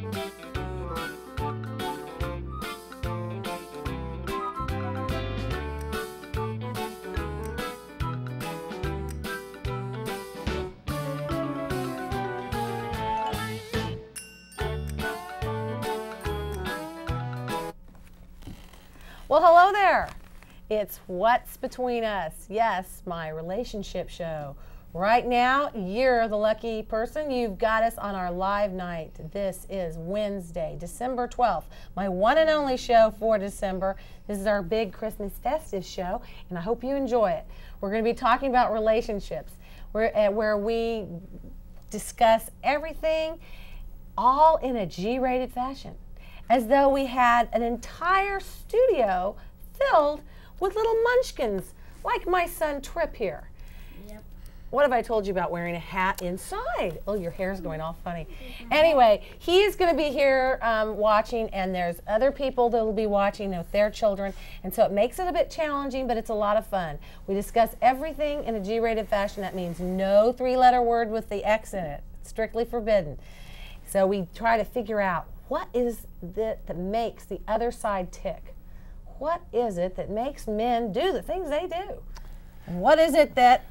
Well, hello there. It's What's Between Us. Yes, my relationship show. Right now, you're the lucky person. You've got us on our live night. This is Wednesday, December 12th, my one and only show for December. This is our big Christmas festive show, and I hope you enjoy it. We're going to be talking about relationships, where we discuss everything all in a G-rated fashion, as though we had an entire studio filled with little munchkins, like my son Trip here. Yep. What have I told you about wearing a hat inside? Oh, your hair's going all funny. Anyway, he's going to be here watching, and there's other people that will be watching with their children, and so it makes it a bit challenging, but it's a lot of fun. We discuss everything in a G-rated fashion. That means no three-letter word with the X in it. It's strictly forbidden. So we try to figure out what is it that makes the other side tick. What is it that makes men do the things they do? And what is it that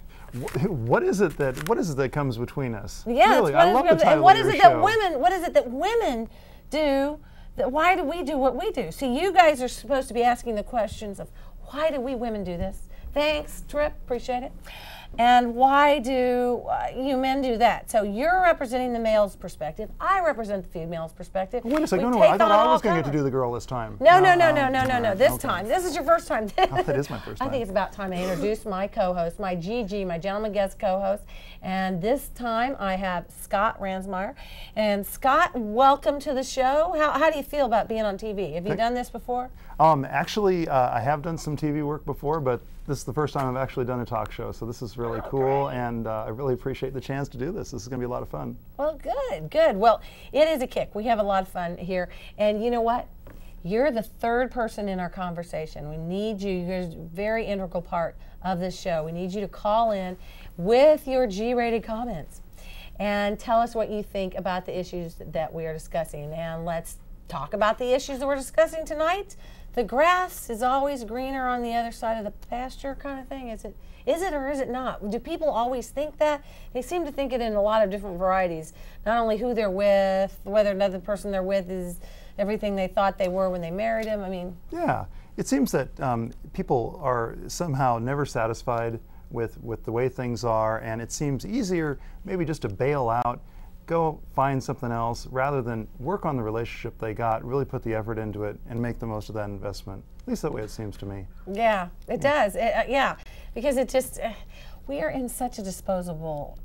what is it that comes between us? Yeah, really, I love the title and what of is your it show. that women? What is it that women do? Why do we do what we do? See, you guys are supposed to be asking the questions of why do we women do this? Thanks, Trip, appreciate it. And why do you men do that? So you're representing the male's perspective. I represent the female's perspective. Wait a second, no, I thought I was going to get to do the girl this time. No. This time. This is your first time. Oh, that is my first time. I think it's about time I introduce my co-host, my GG, my gentleman guest co-host. And this time I have Scott Ramsmeier. And Scott, welcome to the show. How do you feel about being on TV? Have you done this before? Actually, I have done some TV work before, but this is the first time I've actually done a talk show, so this is really cool, and I really appreciate the chance to do this. This is going to be a lot of fun. Well, good. Well, it is a kick. We have a lot of fun here, and you know what? You're the third person in our conversation. We need you. You're a very integral part of this show. We need you to call in with your G-rated comments and tell us what you think about the issues that we are discussing, and let's talk about the issues that we're discussing tonight. The grass is always greener on the other side of the pasture kind of thing. Is it or is it not? Do people always think that? They seem to think it in a lot of different varieties. Not only who they're with, whether another person they're with is everything they thought they were when they married him. I mean. Yeah, it seems that people are somehow never satisfied with the way things are, and it seems easier maybe just to bail out, go find something else, rather than work on the relationship they got, really put the effort into it, and make the most of that investment. At least that way it seems to me. Yeah, it does. Yeah, because it just, we are in such a disposable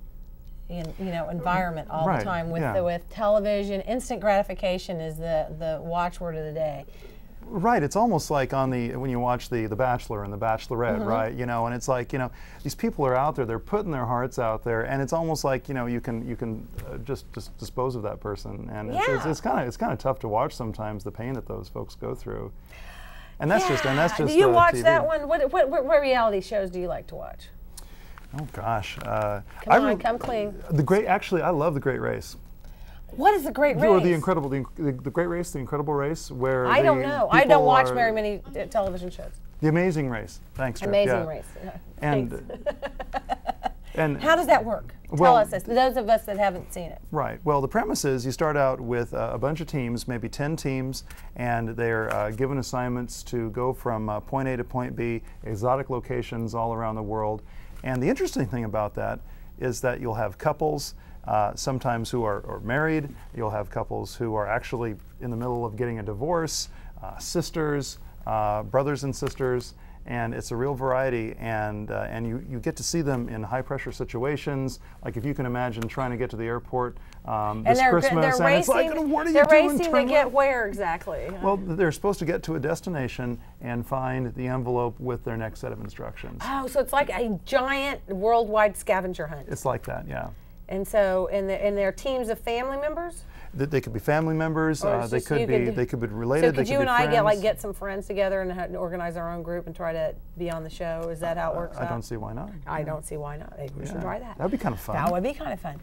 environment all the time with television. Instant gratification is the watchword of the day. Right, it's almost like when you watch the Bachelor and the Bachelorette, right? And it's like, these people are out there, they're putting their hearts out there, and it's almost like, you can just dispose of that person, and it's kind of tough to watch sometimes, the pain that those folks go through. And that's just Do you watch TV. that one? What reality shows do you like to watch? Oh gosh, come clean. Actually, I love The Great Race. What is The Great Race? Or the Great Race, The Incredible Race, where I don't know. I don't watch very many television shows. The Amazing Race. Thanks, Trip. Amazing Race. And how does that work? Tell us this, those of us that haven't seen it. Right. Well, the premise is you start out with a bunch of teams, maybe 10 teams, and they're given assignments to go from point A to point B, exotic locations all around the world. And the interesting thing about that is that you'll have couples, sometimes who are married. You'll have couples who are actually in the middle of getting a divorce, sisters, brothers and sisters, and it's a real variety, and you get to see them in high-pressure situations, like if you can imagine trying to get to the airport this Christmas, and it's like, what are you doing? They're racing to get where exactly? Well, they're supposed to get to a destination and find the envelope with their next set of instructions. Oh, so it's like a giant worldwide scavenger hunt. It's like that, yeah. And so, and they're teams of family members? They could be family members. They could be related. So could you and I get some friends together and organize our own group and try to be on the show? Is that how it works out? I don't see why not. I don't see why not. Maybe we should try that. That'd be kind of fun. That would be kind of fun.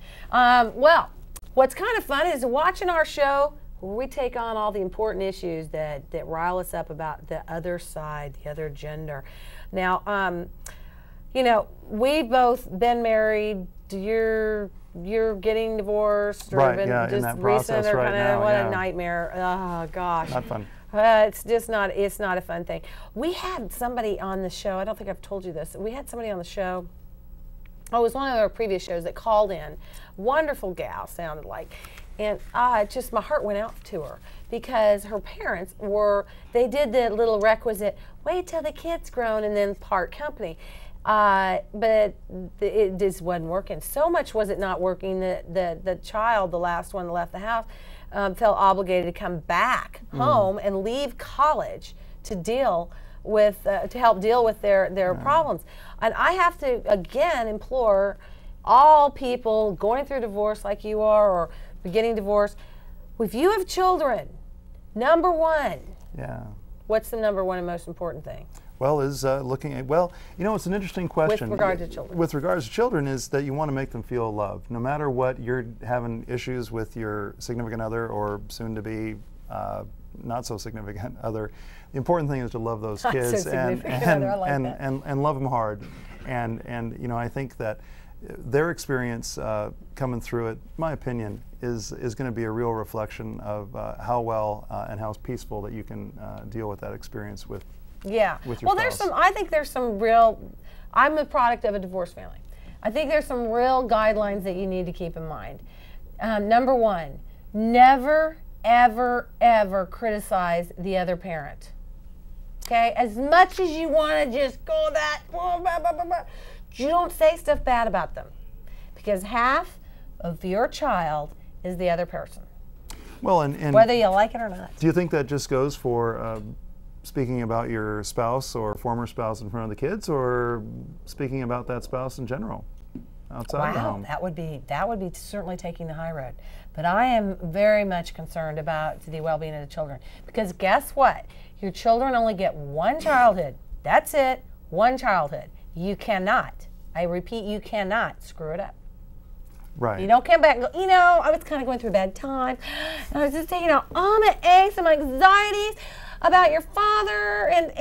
Well, what's kind of fun is watching our show where we take on all the important issues that rile us up about the other side, the other gender. Now, you know, we've both been married. You're getting divorced, or right, been yeah, just in that recent, process or right kind of now, what yeah. a nightmare. Oh gosh, Not fun. It's just not. It's not a fun thing. We had somebody on the show. I don't think I've told you this. We had somebody on the show. Oh, it was one of our previous shows that called in. Wonderful gal, sounded like. And just my heart went out to her because her parents they did the little requisite, wait till the kid's grown and then part company. But it just wasn't working. So much was it not working that the child, the last one that left the house, felt obligated to come back home and leave college to deal with, to help deal with their problems. And I have to, again, implore all people going through divorce like you are, or getting divorced, if you have children, number one, what's the number one and most important thing? Well, is looking at, well, you know, it's an interesting question. With regard to children. With regards to children is that you want to make them feel loved. No matter what you're having issues with your significant other or soon to be not so significant other, the important thing is to love those kids and love them hard. And you know, I think that their experience coming through it, my opinion, is going to be a real reflection of how well and how peaceful that you can deal with that experience with. Yeah. With your spouse. I think there's some real, I'm the product of a divorced family. I think there's some real guidelines that you need to keep in mind. Number one, never, ever, ever criticize the other parent. Okay? As much as you want to just go that, blah, blah, blah, blah, blah, you don't say stuff bad about them, because half of your child is the other person. Well, and whether you like it or not. Do you think that just goes for speaking about your spouse or former spouse in front of the kids, or speaking about that spouse in general outside the home? That would be certainly taking the high road. But I am very much concerned about the well-being of the children, because guess what? Your children only get one childhood. That's it. One childhood. You cannot, I repeat, you cannot screw it up. Right. You don't come back and go, you know, I was kind of going through a bad time. And I was just taking out all my angst and my anxieties about your father, and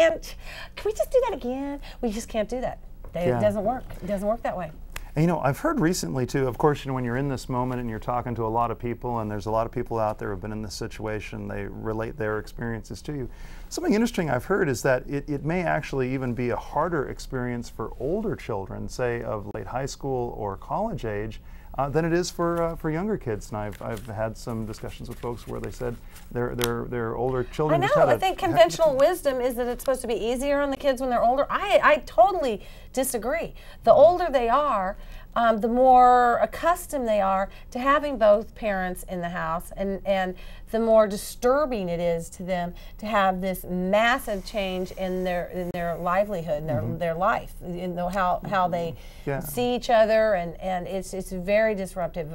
can we just do that again? We just can't do that. It doesn't work. It doesn't work that way. And, you know, I've heard recently too, of course, you know, when you're in this moment and you're talking to a lot of people, and there's a lot of people out there who've been in this situation, they relate their experiences to you. Something interesting I've heard is that it may actually even be a harder experience for older children, say of late high school or college age, than it is for younger kids. And I've had some discussions with folks where they said their older children. I know. I think conventional wisdom is that it's supposed to be easier on the kids when they're older. I totally disagree. The older they are, the more accustomed they are to having both parents in the house, and the more disturbing it is to them to have this massive change in their livelihood, in their life, in how they see each other, and it's very disruptive.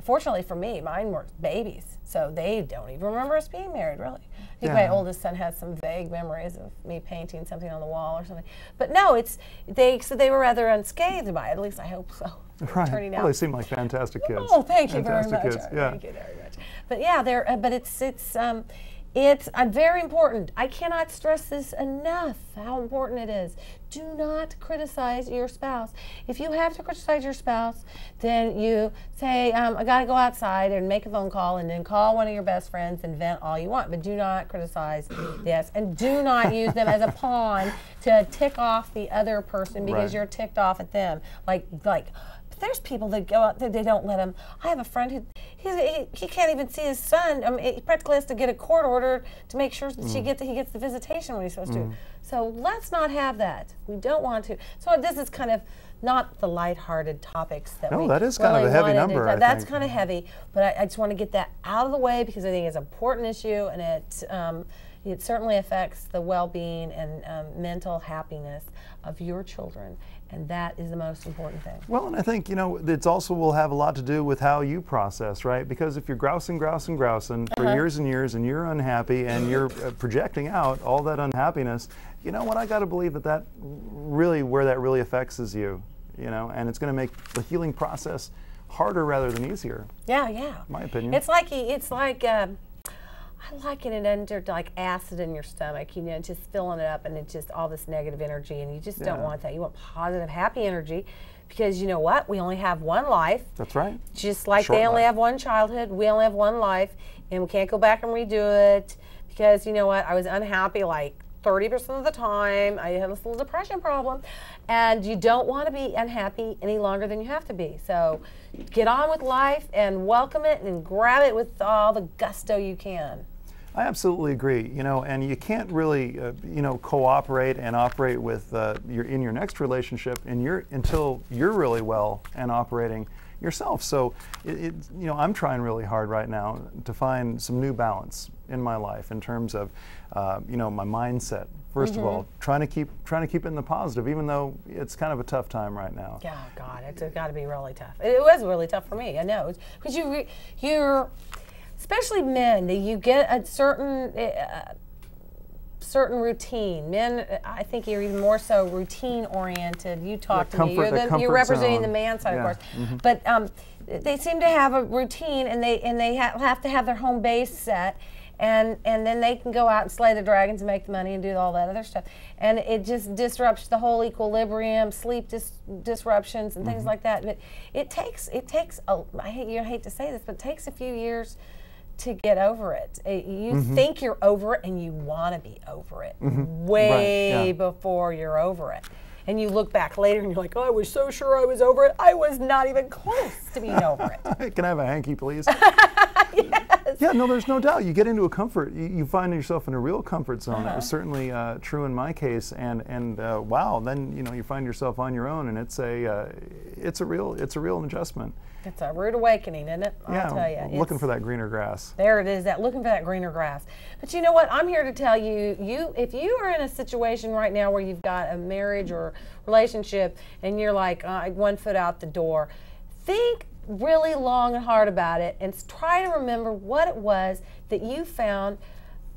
Fortunately for me, mine were babies, so they don't even remember us being married, really. I think my oldest son has some vague memories of me painting something on the wall or something. But no, so they were rather unscathed by it. At least I hope so. Right. Turning out. Well, they seem like fantastic kids. Oh, thank you very much. Kids. Yeah. Thank you very much. But yeah, but it's very important. I cannot stress this enough, how important it is. Do not criticize your spouse. If you have to criticize your spouse, then you say, I got to go outside and make a phone call, and then call one of your best friends and vent all you want. But do not criticize this, and do not use them as a pawn to tick off the other person because you're ticked off at them. Like there's people that go out there, they don't let him. I have a friend who he can't even see his son. I mean, he practically has to get a court order to make sure that he gets the visitation when he's supposed to. So let's not have that. We don't want to. So this is kind of not the lighthearted topics that we that is kind of a heavy number. That's kind of heavy, but I just want to get that out of the way because I think it's an important issue, and it certainly affects the well-being and mental happiness of your children, and that is the most important thing. Well, and I think, you know, it's also will have a lot to do with how you process, right? Because if you're grousing for years and years, and you're unhappy, and you're projecting out all that unhappiness, you know what, I got to believe that where that really affects is you, you know, and it's going to make the healing process harder rather than easier. Yeah, yeah. My opinion. It's like I like it under like acid in your stomach, you know, just filling it up, and it's just all this negative energy, and you just don't want that. You want positive, happy energy, because you know what? We only have one life. That's right. Just like Short they only life. have one childhood, we only have one life, and we can't go back and redo it, because you know what? I was unhappy like 30% of the time. I had this little depression problem, and you don't want to be unhappy any longer than you have to be. So get on with life and welcome it and grab it with all the gusto you can. I absolutely agree. You know, and you can't really, you know, cooperate and operate with in your next relationship until you're really well and operating yourself. So, you know, I'm trying really hard right now to find some new balance in my life in terms of, you know, my mindset. First of all, trying to keep it in the positive, even though it's kind of a tough time right now. Yeah, God, it's got to be really tough. It was really tough for me. I know, because you're, especially men, that you get a certain routine. Men, I think you're even more so routine oriented. You talk to me. You're representing the man side, of course. But they seem to have a routine, and they have to have their home base set. And then they can go out and slay the dragons and make the money and do all that other stuff. And it just disrupts the whole equilibrium, sleep disruptions and things like that. But it takes I hate to say this, but it takes a few years to get over it. You think you're over it, and you want to be over it way before you're over it. And you look back later and you're like, oh, I was so sure I was over it. I was not even close to being over it. Can I have a hanky, please? Yes. Yeah, no, there's no doubt. You get into a comfort. You find yourself in a real comfort zone. That was certainly true in my case. And wow, then you know you find yourself on your own, and it's a real adjustment. It's a rude awakening, isn't it? I'll tell you. Looking for that greener grass. There it is, looking for that greener grass. But you know what? I'm here to tell you, if you are in a situation right now where you've got a marriage or relationship and you're like 1 foot out the door, think really long and hard about it and try to remember what it was that you found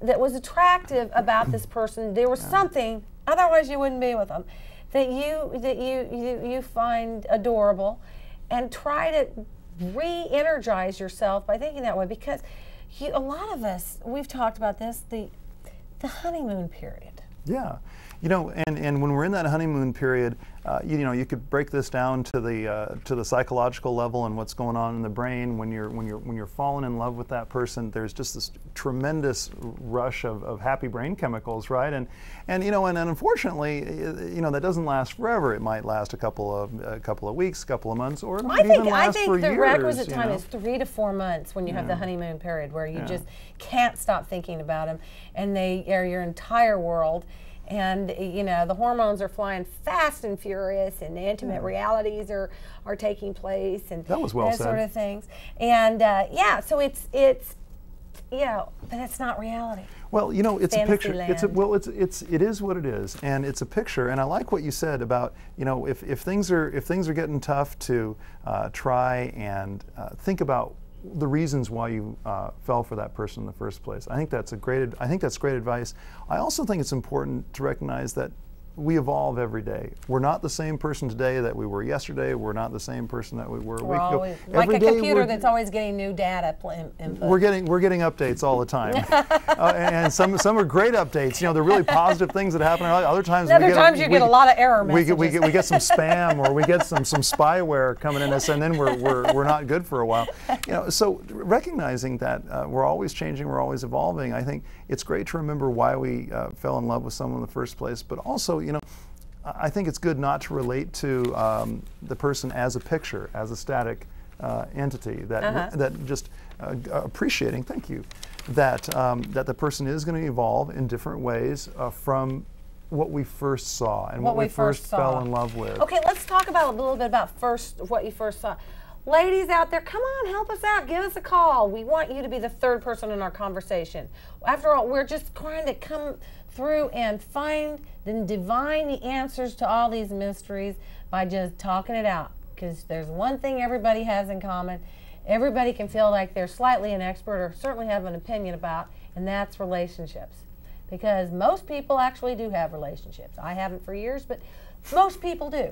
that was attractive about this person. There was something, otherwise you wouldn't be with them, that you find adorable. And try to re-energize yourself by thinking that way, because a lot of us, we've talked about this, the honeymoon period. Yeah, you know, and when we're in that honeymoon period, you know, you could break this down to the psychological level and what's going on in the brain when you're falling in love with that person. There's just this tremendous rush of happy brain chemicals, right? And you know, and unfortunately, you know, that doesn't last forever. It might last a couple of weeks, a couple of months, or it might even last for years. I think the requisite time is 3 to 4 months when you have the honeymoon period, where you just can't stop thinking about them, and they are your entire world. And you know, the hormones are flying fast and furious, and the intimate realities are taking place, and that was well those said. Sort of things. And so it's you know, but it's not reality. Well, you know, it's Fantasy a picture. land. It is what it is, and it's a picture. And I like what you said about, you know, if things are getting tough, to try and think about the reasons why you fell for that person in the first place. I think that's great advice. I also think it's important to recognize that we evolve every day. We're not the same person today that we were yesterday. We're not the same person that we were a week ago. Like a computer that's always getting new data input. We're getting updates all the time, and some are great updates. You know, they're really positive things that happen. Other times, you get a lot of error messages. We get some spam, or we get some spyware coming in us, and then we're not good for a while. You know, so recognizing that we're always changing, we're always evolving. I think it's great to remember why we fell in love with someone in the first place, but also, you know, I think it's good not to relate to the person as a picture, as a static entity. That just appreciating. Thank you. That the person is going to evolve in different ways from what we first saw and what we first fell in love with. Okay, let's talk about a little bit about what you first saw. Ladies out there, come on, help us out. Give us a call. We want you to be the third person in our conversation. After all, we're just trying to come through and find and divine the answers to all these mysteries by just talking it out. Because there's one thing everybody has in common. Everybody can feel like they're slightly an expert or certainly have an opinion about, and that's relationships. Because most people actually do have relationships. I haven't for years, but most people do.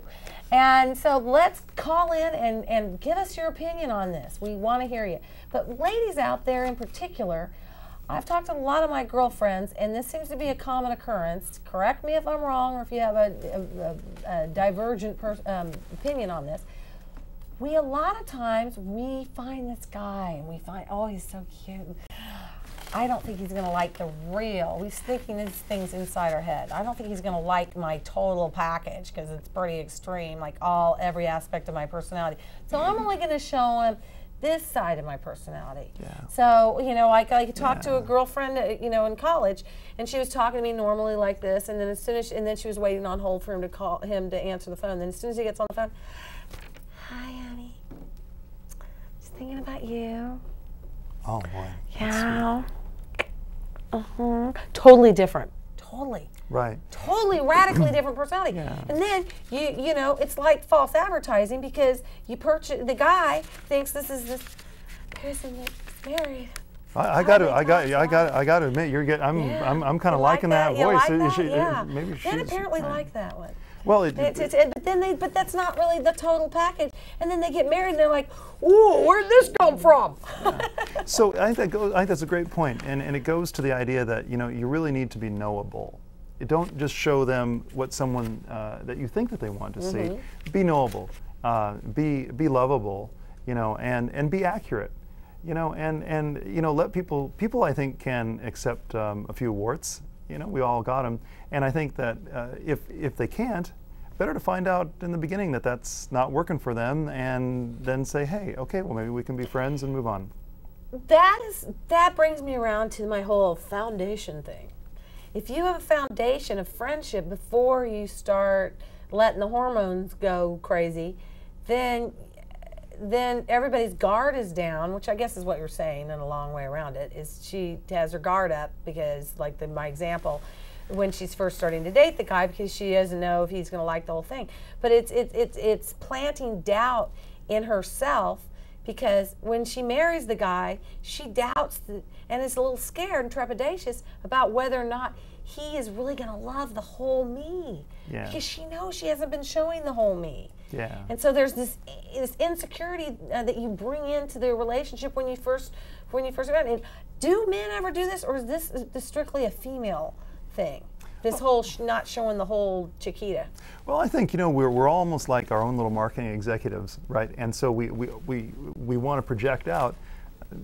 And so let's call in and give us your opinion on this. We want to hear you. But ladies out there in particular, I've talked to a lot of my girlfriends, and this seems to be a common occurrence. Correct me if I'm wrong, or if you have a divergent opinion on this. A lot of times, we find this guy, and we find, oh, he's so cute. I don't think he's going to like the real. We're thinking these things inside our head. I don't think he's going to like my total package, because it's pretty extreme, like every aspect of my personality. So I'm only going to show him this side of my personality. Yeah. So, you know, I talked to a girlfriend, you know, in college, and she was talking to me normally like this, and then as soon as, and then she was waiting on hold for him to answer the phone. Then as soon as he gets on the phone, hi, honey, just thinking about you. Oh boy. Yeah. Totally different. Totally. Right. Totally radically different personality. Yeah. And then you know, it's like false advertising, because the guy thinks this is this person that's married. I got to admit, I'm kind of liking that voice. Like that? Yeah. Maybe men apparently like that one. Well, but that's not really the total package. And then they get married and they're like, "Ooh, where'd this come from?" Yeah. So I think that's a great point, and it goes to the idea that, you know, you really need to be knowable. You don't just show them what someone that you think that they want to see. Be knowable, be lovable, you know, and be accurate, you know, and you know, let people I think can accept a few warts. You know, we all got them, and I think that if they can't, better to find out in the beginning that that's not working for them, and then say, hey, okay, well, maybe we can be friends and move on. That brings me around to my whole foundation thing. If you have a foundation of friendship before you start letting the hormones go crazy, then everybody's guard is down, which I guess is what you're saying in a long way around it, is she has her guard up because, like my example, when she's first starting to date the guy, because she doesn't know if he's going to like the whole thing. But it's planting doubt in herself, because when she marries the guy, she doubts and is a little scared and trepidatious about whether or not he is really going to love the whole me. Yeah. Because she knows she hasn't been showing the whole me. Yeah. And so there's this insecurity that you bring into the relationship when you first met. And do men ever do this, or is this strictly a female thing? This whole not showing the whole Chiquita. Well, I think, you know, we're almost like our own little marketing executives, right? And so we want to project out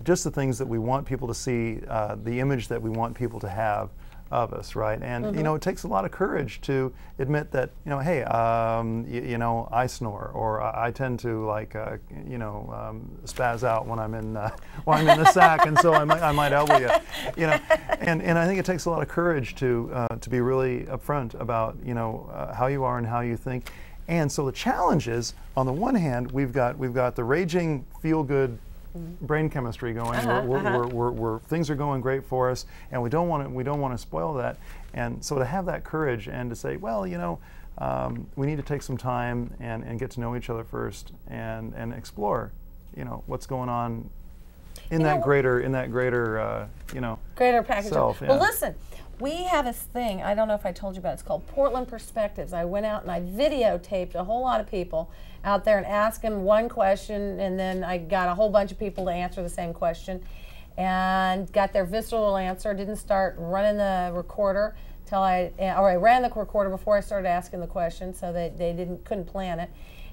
just the things that we want people to see, the image that we want people to have of us, right? And you know, it takes a lot of courage to admit that, you know, hey, you know, I snore, or I tend to, like, you know, spaz out when I'm in the sack, and so I might elbow you, you know. And I think it takes a lot of courage to be really upfront about, you know, how you are and how you think. And so the challenge is, on the one hand, we've got the raging feel-good brain chemistry going, where things are going great for us, and we don't want to spoil that. And so to have that courage and to say, well, you know, we need to take some time and get to know each other first, and explore, you know, what's going on in that greater you know, greater package self. Well, listen, we have this thing, I don't know if I told you about it, it's called Portland Perspectives. I went out and I videotaped a whole lot of people out there and asked them one question, and then I got a whole bunch of people to answer the same question and got their visceral answer. Didn't start running the recorder till I ran the recorder before I started asking the question, so that they couldn't plan it.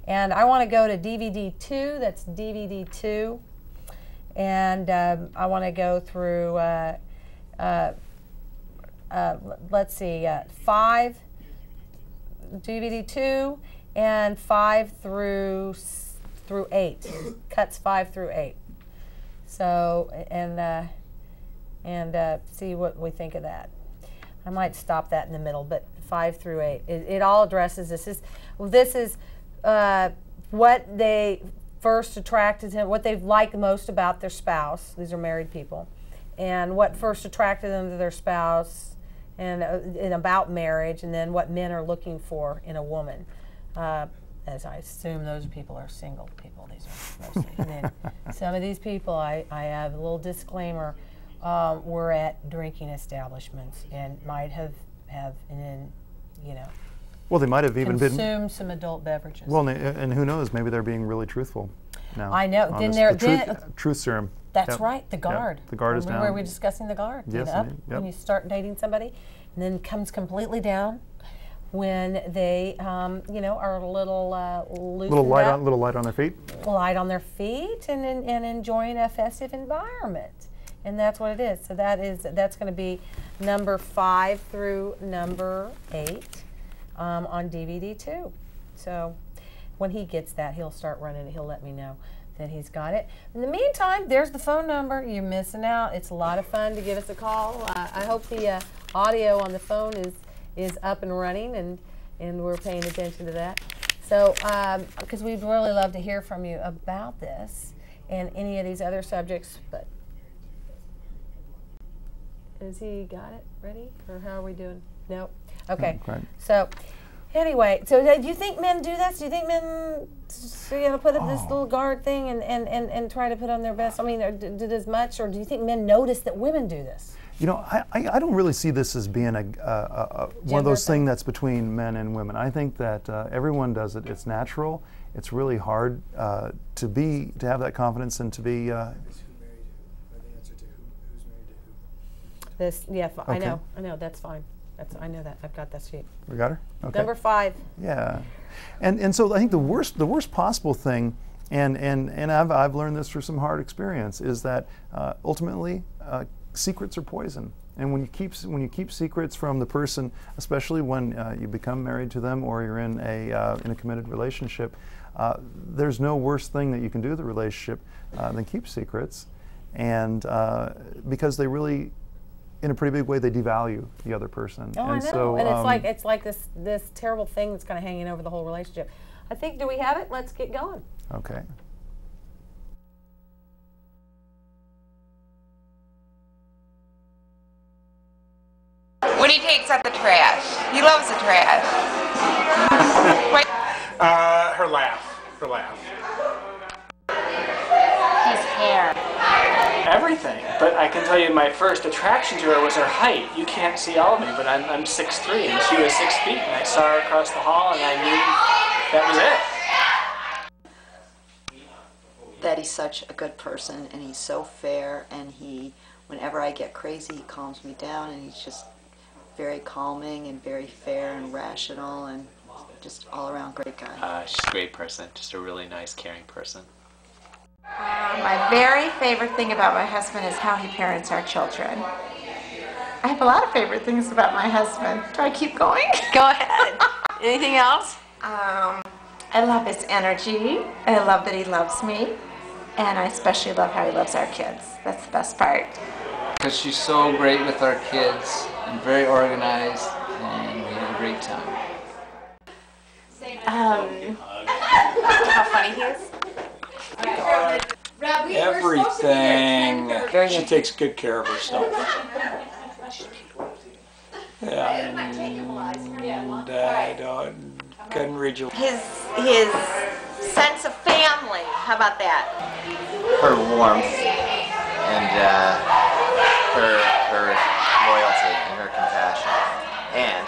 And I want to go to DVD 2, that's DVD 2, and I want to go through let's see, 5, DVD 2, and 5 through 8, cuts 5 through 8. So, and see what we think of that. I might stop that in the middle, but 5 through 8, it all addresses this. This is what they first attracted him, what they like most about their spouse. These are married people, and what first attracted them to their spouse. And about marriage, and then what men are looking for in a woman. As I assume those people are single people. These are mostly. And then some of these people, I have a little disclaimer, were at drinking establishments and might have and then, you know. Well, they might have even consumed some adult beverages. Well, and who knows? Maybe they're being really truthful. now. I know. on Then this. there, The truth serum. That's Yep. right, the guard. Yep. The guard is down. Remember we were discussing the guard? Yes, Up indeed. when Yep. you start dating somebody, and then comes completely down when they, you know, are a little loosened up, Little light on their feet. light on their feet, and enjoying a festive environment. And that's what it is. So that's going to be number 5 through number 8 on DVD too. So when he gets that, he'll start running it. He'll let me know that he's got it. In the meantime, there's the phone number. You're missing out. It's a lot of fun to give us a call. I hope the audio on the phone is up and running, and we're paying attention to that. So, because we'd really love to hear from you about this and any of these other subjects. But has he got it ready, or how are we doing? Nope. Okay. Right. So. Anyway, so do you think men do this? Do you think men, put up this little guard thing and try to put on their best? I mean, do as much, or do you think men notice that women do this? You know, I don't really see this as being one of those things that's between men and women. I think that everyone does it. It's natural. It's really hard to have that confidence and to be. Who's married who? Or the answer to who's married to who? This, yeah, Okay. I know. That's fine. I know that. I've got that sheet. We got her? Okay. Number 5. Yeah, and so I think the worst possible thing, and I've learned this through some hard experience, is that ultimately secrets are poison. And when you keep secrets from the person, especially when you become married to them or you're in a committed relationship, there's no worse thing that you can do to the relationship than keep secrets, and because they really, in a pretty big way, they devalue the other person. Oh, and I know. so, and it's like this terrible thing that's kind of hanging over the whole relationship. I think, do we have it? Let's get going. Okay. When he takes out the trash. He loves the trash. Wait. Her laugh. Her laugh. His hair. Everything, but I can tell you my first attraction to her was her height. You can't see all of me, but I'm 6'3", and she was 6 feet, and I saw her across the hall, and I knew that was it. That he's such a good person, and he's so fair, and whenever I get crazy, he calms me down, and he's just very calming and very fair and rational, and just all around great guy. She's a great person, just a really nice, caring person. My very favorite thing about my husband is how he parents our children. I have a lot of favorite things about my husband. Do I keep going? Go ahead. Anything else? I love his energy. I love that he loves me. And I especially love how he loves our kids. That's the best part. Because she's so great with our kids and very organized, and we have a great time. How funny he is. Everything. She takes good care of herself. Yeah, and I couldn't read you. His sense of family. How about that? Her warmth and her loyalty and her compassion. And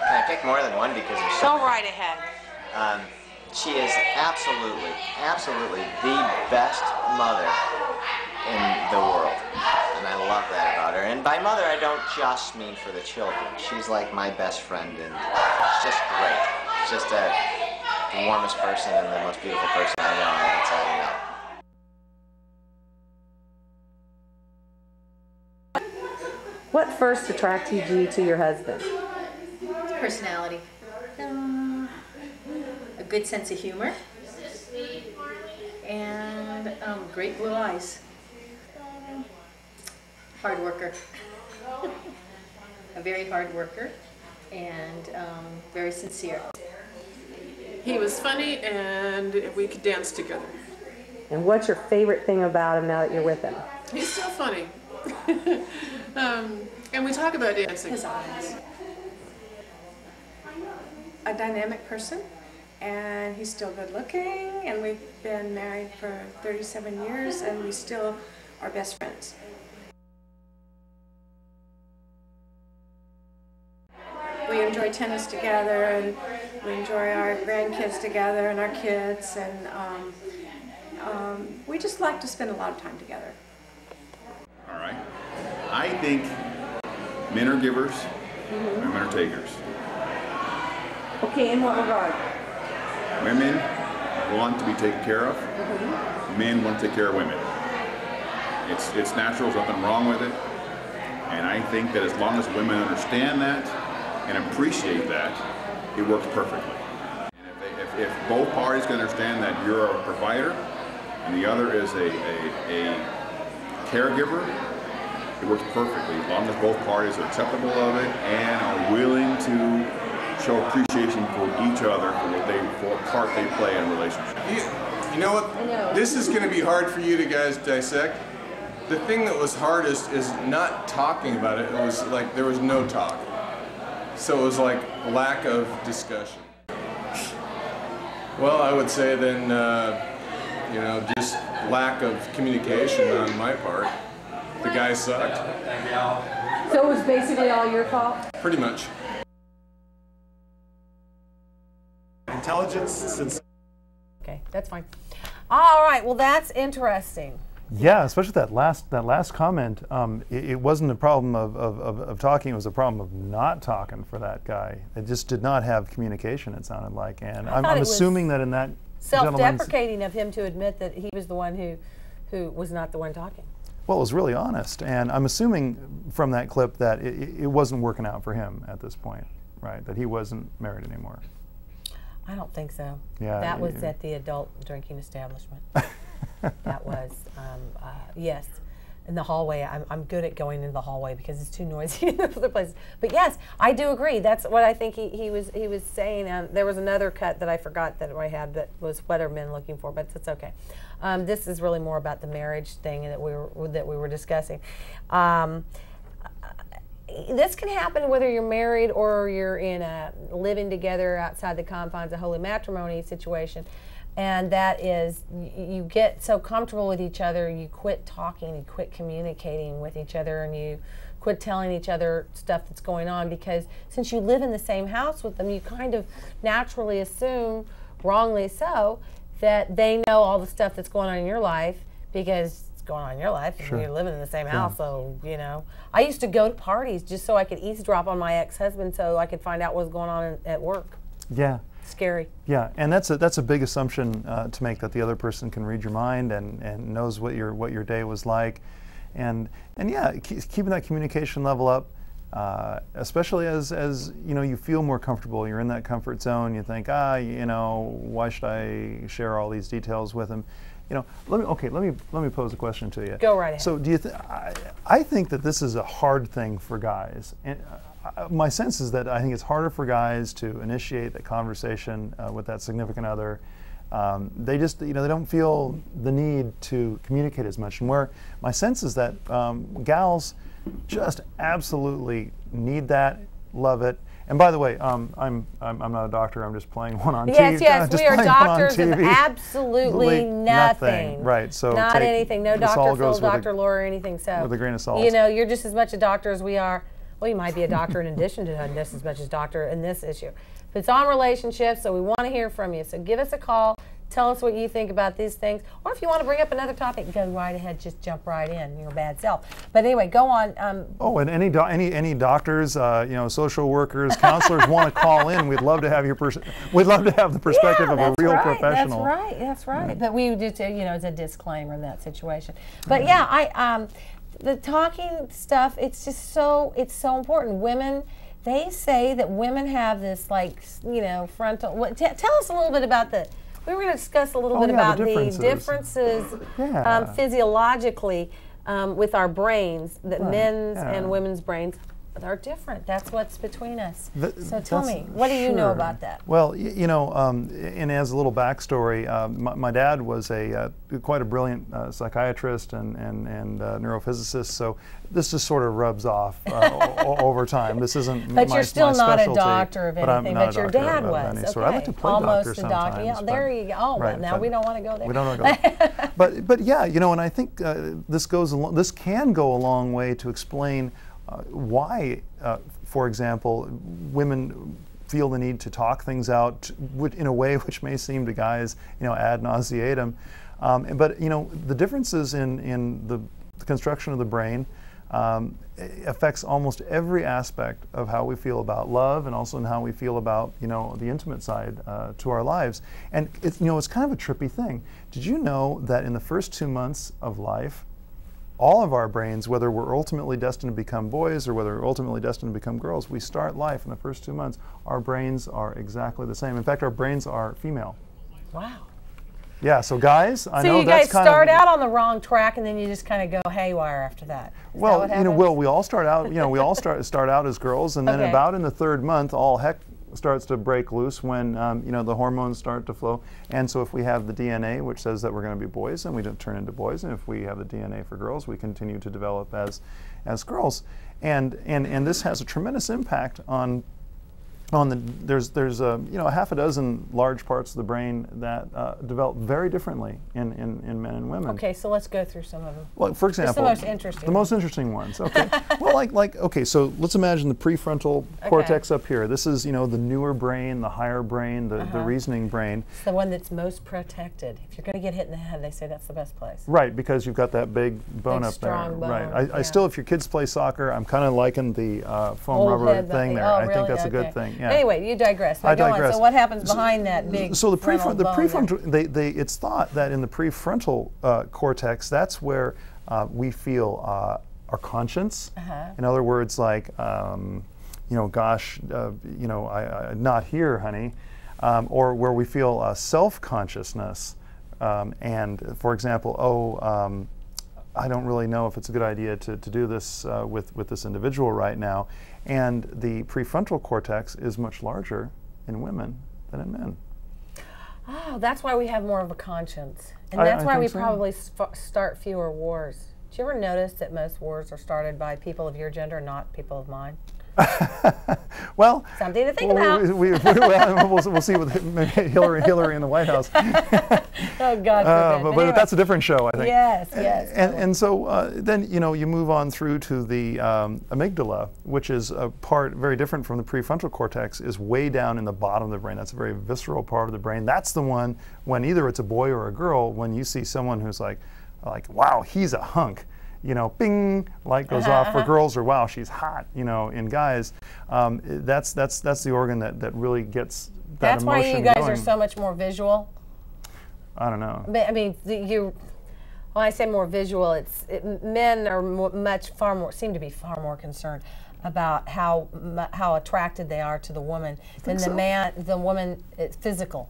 can I pick more than one because there's so Go right ahead. She is absolutely the best mother in the world. And I love that about her. And by mother, I don't just mean for the children. She's like my best friend, and she's just great. She's just the warmest person and the most beautiful person I know. And that's all I know. What first attracted you to your husband? Personality. A good sense of humor. And great blue eyes. Hard worker. A very hard worker and very sincere. He was funny and we could dance together. And what's your favorite thing about him now that you're with him? He's still funny. And we talk about dancing. His eyes. A dynamic person, and he's still good looking, and we've been married for 37 years, and we still are best friends. We enjoy tennis together, and we enjoy our grandkids together and our kids, and we just like to spend a lot of time together. All right. I think men are givers, women are takers. Okay, in what regard? Women want to be taken care of. Men want to take care of women. It's natural, there's nothing wrong with it. And I think that as long as women understand that and appreciate that, it works perfectly. And if both parties can understand that you're a provider and the other is a caregiver, it works perfectly as long as both parties are acceptable of it and are willing to show appreciation for each other for what part they play in a relationship. You know what? This is going to be hard for you to guys dissect. The thing that was hardest is not talking about it. It was like there was no talk. So it was like lack of discussion. Well, I would say then, you know, just lack of communication on my part. The guy sucked. So it was basically all your fault? Pretty much. Intelligence. Okay, that's fine. All right, well, that's interesting. Yeah, especially that last comment. It wasn't a problem of talking; it was a problem of not talking for that guy. It just did not have communication. It sounded like, and I'm assuming that in that self-deprecating of him to admit that he was the one who was not the one talking. Well, it was really honest, and I'm assuming from that clip that it wasn't working out for him at this point, right? That he wasn't married anymore. I don't think so. Yeah, that was at the adult drinking establishment. That was, yes, in the hallway. I'm good at going into the hallway because it's too noisy in other places. But yes, I do agree. That's what I think he was saying. There was another cut that I forgot that I had that was what are men looking for, but it's okay. This is really more about the marriage thing that we were discussing. This can happen whether you're married or you're in a living together outside the confines of holy matrimony situation. And that is, you get so comfortable with each other, you quit talking, you quit communicating with each other, and you quit telling each other stuff that's going on, because since you live in the same house with them, you kind of naturally assume, wrongly so, that they know all the stuff that's going on in your life because it's going on in your life and you're living in the same house. So, you know, I used to go to parties just so I could eavesdrop on my ex-husband so I could find out what was going on at work. Yeah. Scary. Yeah, and that's a big assumption to make, that the other person can read your mind and knows what your day was like, and yeah, keeping that communication level up, especially as you know, you feel more comfortable. You're in that comfort zone. You think, you know, why should I share all these details with him? You know, let me pose a question to you. Go right ahead. So do you I think that this is a hard thing for guys. And, my sense is that I think it's harder for guys to initiate that conversation with that significant other. They just, you know, they don't feel the need to communicate as much. And where my sense is that gals just absolutely need that, love it. And by the way, I'm not a doctor. I'm just playing one on TV. Yes, we are doctors of absolutely nothing. Right. So not anything. No Dr. Phil, Dr. Laura, or anything. So with a grain of salt. You know, you're just as much a doctor as we are. Well, you might be a doctor in addition to just as much as doctor in this issue. But it's on relationships, so we want to hear from you. So give us a call. Tell us what you think about these things. Or if you want to bring up another topic, go right ahead. Just jump right in, your bad self. But anyway, go on. And any doctors, you know, social workers, counselors want to call in. We'd love to have we'd love to have the perspective of a real professional. That's right. But we just, you know, it's a disclaimer in that situation. But yeah, the talking stuff, it's just it's so important. Women, they say that women have this, like, you know, frontal. Tell us a little bit about we were going to discuss a little bit about the differences physiologically with our brains, that men's and women's brains are different. That's what's between us. So tell me, what do you know about that? Well, you know, and as a little backstory, my dad was quite a brilliant psychiatrist and neurophysicist. So this just sort of rubs off over time. This isn't but you're still not specialty, a doctor of anything. But your dad was. Okay. I like to play almost doctor a doctor. Yeah, there you go. Oh, right, well, now we don't want to go there. We don't want to go there. But yeah, you know, and I think this can go a long way to explain why, for example, women feel the need to talk things out in a way which may seem to guys, you know, ad nauseatum. But the differences in the construction of the brain affects almost every aspect of how we feel about love, and also in how we feel about the intimate side to our lives. And it's kind of a trippy thing. Did you know that in the first 2 months of life, all of our brains, whether we're ultimately destined to become boys or whether we're ultimately destined to become girls, we start life in the first 2 months, our brains are exactly the same. In fact, our brains are female. Wow. Yeah, so guys, I know you that's guys kind start of, out on the wrong track, and then you just kind of go haywire after that. Is that what happens? we all start out, we all start out as girls, and then about in the 3rd month, all heck starts to break loose when the hormones start to flow. And so if we have the DNA which says that we're going to be boys, then we don't turn into boys, and if we have the DNA for girls, we continue to develop as girls. And this has a tremendous impact on there's a half a dozen large parts of the brain that develop very differently in men and women. Okay, so let's go through some of them. Well, for example, the most interesting. The most interesting ones. Okay. Well, okay, so let's imagine the prefrontal cortex up here. This is the newer brain, the higher brain, the reasoning brain. It's the one that's most protected. If you're going to get hit in the head, they say that's the best place. Right, because you've got that big bone up there. Strong bone. Right. I still, if your kids play soccer, I'm kind of liking the foam rubber thing there. I think that's a good thing. Yeah. Anyway, you digress. I digress. So what happens behind that big So the prefrontal, it's thought that in the prefrontal cortex, that's where we feel our conscience. In other words, like, gosh, not here, honey, or where we feel self-consciousness. And for example, I don't really know if it's a good idea to do this with this individual right now. And the prefrontal cortex is much larger in women than in men. Oh, that's why we have more of a conscience. And that's why we probably start fewer wars. Do you ever notice that most wars are started by people of your gender, not people of mine? Well, something to think about. We'll see with Hillary in the White House. Oh God forbid. But anyway, that's a different show, I think. Yes, yes. And so then you move on through to the amygdala, which is a part very different from the prefrontal cortex, is way down in the bottom of the brain. That's a very visceral part of the brain. That's the one when either it's a boy or a girl, when you see someone who's like, wow, he's a hunk. Bing, light goes off for girls, or wow, she's hot. In guys, that's the organ that really gets that emotion going. That's why you guys are so much more visual. I don't know. I mean, when I say more visual, men are seem to be far more concerned about how attracted they are to the woman than the man. The woman is physically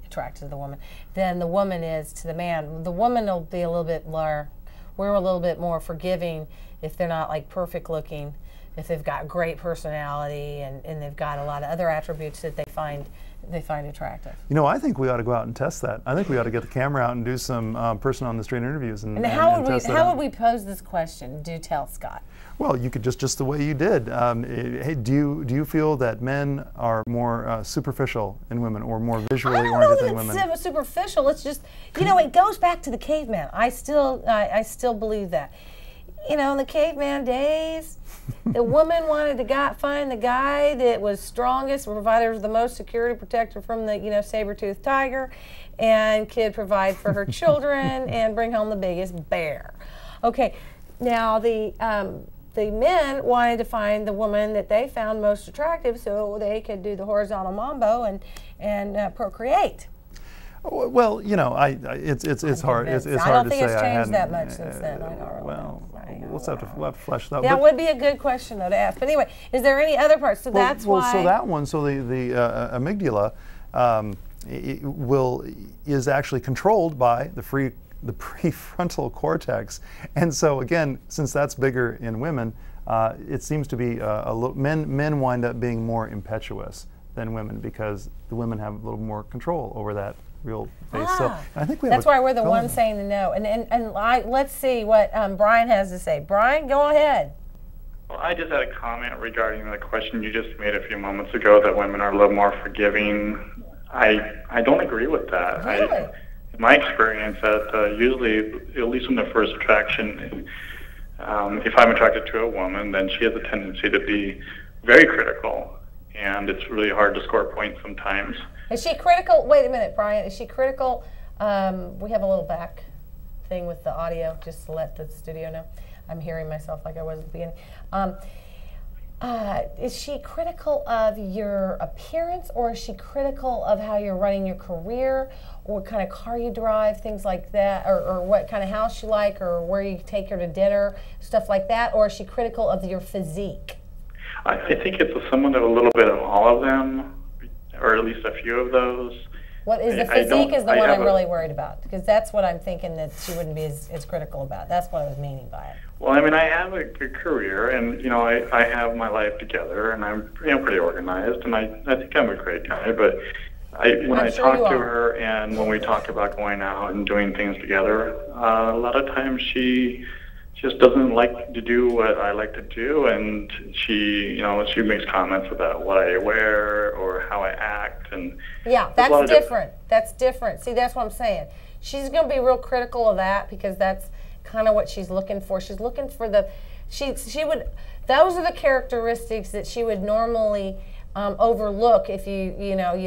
attracted to the woman than the woman is to the man. The woman will be a little bit more. We're a little bit more forgiving if they're not like perfect looking, if they've got great personality and they've got a lot of other attributes that they find attractive. I think we ought to go out and test that. I think we ought to get the camera out and do some person on the street interviews and how would we pose this question? Do tell, Scott. Well, you could just the way you did. Hey, do you feel that men are more superficial in women, or more visually oriented than women? I don't know that it's superficial. It's just, it goes back to the caveman. I still believe that. In the caveman days, the woman wanted to find the guy that was strongest, provided the most security, protector from the saber-toothed tiger, and could provide for her children and bring home the biggest bear. Okay, now the men wanted to find the woman that they found most attractive so they could do the horizontal mambo and procreate. Well, it's hard. It's hard to say. I don't think it's changed that much since then. We'll have to flesh that out. That would be a good question though to ask. But anyway, is there any other parts? So that's why. So that one. So the amygdala is actually controlled by the prefrontal cortex, and so again, since that's bigger in women, it seems to be men wind up being more impetuous than women because the women have a little more control over that real base. So I think that's why we're the ones saying the no. And let's see what Brian has to say. Brian, go ahead. Well, I just had a comment regarding the question you just made a few moments ago that women are a little more forgiving. I don't agree with that. Really? In my experience, that usually, at least in the first attraction, if I'm attracted to a woman, then she has a tendency to be very critical, and it's really hard to score points sometimes. Is she critical? Wait a minute, Brian. Is she critical We have a little back thing with the audio, just to let the studio know. I'm hearing myself like I was at the beginning. Is she critical of your appearance, or is she critical of how you're running your career, or what kind of car you drive, things like that, or what kind of house you like, or where you take her to dinner, stuff like that, or is she critical of your physique? I think it's somewhat of a little bit of all of them, or at least a few of those. What is the physique is the one I'm really worried about, because that's what I'm thinking that she wouldn't be as critical about. That's what I was meaning by it. Well, I mean, I have a good career, and you know, I have my life together, and I'm pretty organized, and I think I'm a great guy. But when I talk to her, and when we talk about going out and doing things together, a lot of times she just doesn't like to do what I like to do, and she makes comments about what I wear or how I act, and yeah, that's different. That's different. See, that's what I'm saying. She's going to be real critical of that because that's kind of what she's looking for. She's looking for she would, those are the characteristics that she would normally overlook if you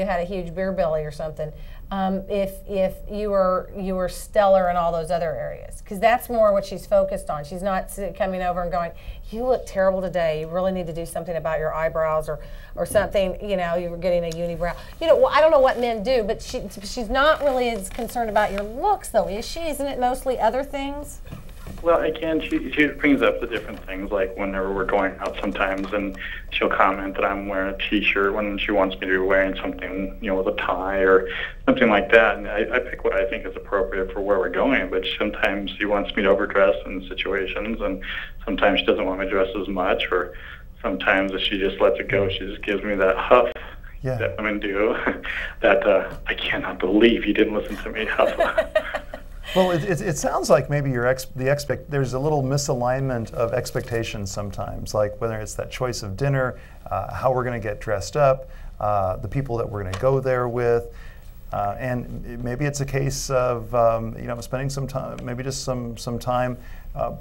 had a huge beer belly or something. If you were stellar in all those other areas, because that's more what she's focused on. She's not coming over and going, "You look terrible today. You really need to do something about your eyebrows or something." You know, you were getting a unibrow. You know, well, I don't know what men do, but she's not really as concerned about your looks, though, is she? Isn't it mostly other things? Well, again, she brings up the different things, like whenever we're going out sometimes, and she'll comment that I'm wearing a T-shirt when she wants me to be wearing something, with a tie or something like that. And I pick what I think is appropriate for where we're going, but sometimes she wants me to overdress in situations, and sometimes she doesn't want me to dress as much, or sometimes if she just lets it go, she just gives me that huff that women do, that I cannot believe you didn't listen to me huff. Well, it sounds like maybe there's a little misalignment of expectations sometimes, like whether it's that choice of dinner, how we're going to get dressed up, the people that we're going to go there with, and maybe it's a case of spending some time, maybe just some time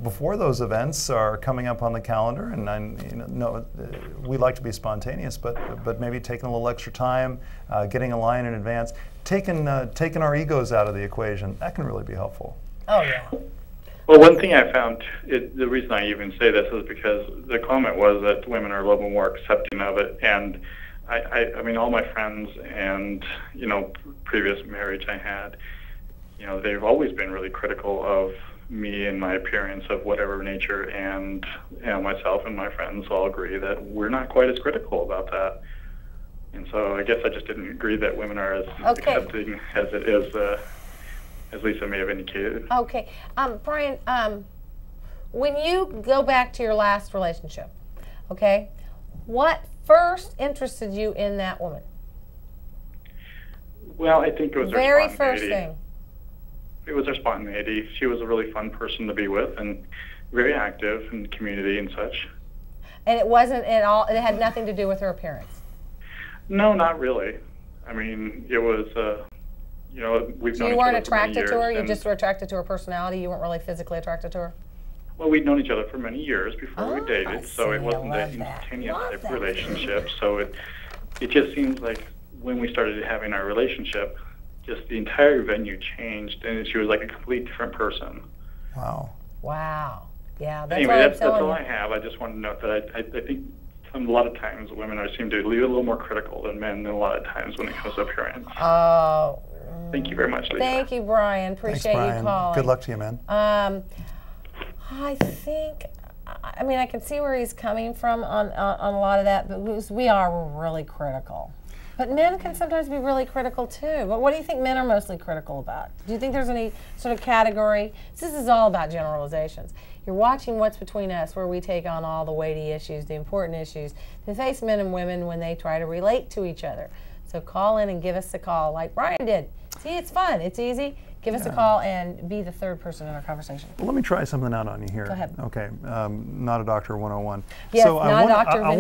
before those events are coming up on the calendar. And we like to be spontaneous, but maybe taking a little extra time, getting a line in advance. Taking our egos out of the equation, that can really be helpful. Oh, yeah. Well, one thing I found, the reason I even say this is because the comment was that women are a little bit more accepting of it. And I mean, all my friends and, previous marriage I had, they've always been really critical of me and my appearance of whatever nature. And myself and my friends all agree that we're not quite as critical about that. And so I guess I just didn't agree that women are as accepting as it is, as Lisa may have indicated. Okay. Brian, when you go back to your last relationship, okay, what first interested you in that woman? Well, I think it was her very spontaneity. First thing. It was her spontaneity. She was a really fun person to be with and very active in the community and such. And it wasn't at all, it had nothing to do with her appearance? No, not really. I mean, it was, we've known each other for many years. So you weren't attracted to her? You just were attracted to her personality? You weren't really physically attracted to her? Well, we'd known each other for many years before we dated, so it wasn't an instantaneous type relationship. So it just seems like when we started having our relationship, just the entire venue changed, and she was like a complete different person. Wow. Wow. Yeah, that's anyway, that's all I have. I just want to note that I think a lot of times women seem to be a little more critical than men a lot of times when it comes to appearance. Oh. Thank you very much, Lisa. Thank you, Brian. Appreciate you calling. Good luck to you, man. I think, I mean, I can see where he's coming from on a lot of that, but we are really critical. But men can sometimes be really critical too. But what do you think men are mostly critical about? Do you think there's any sort of category? This is all about generalizations. You're watching What's Between Us, where we take on all the weighty issues, the important issues, to face men and women when they try to relate to each other. So call in and give us a call like Brian did. See, it's fun. It's easy. Give us a call and be the third person in our conversation. Well, let me try something out on you here. Go ahead. Okay, not a doctor 101. Yes, so not a doctor. I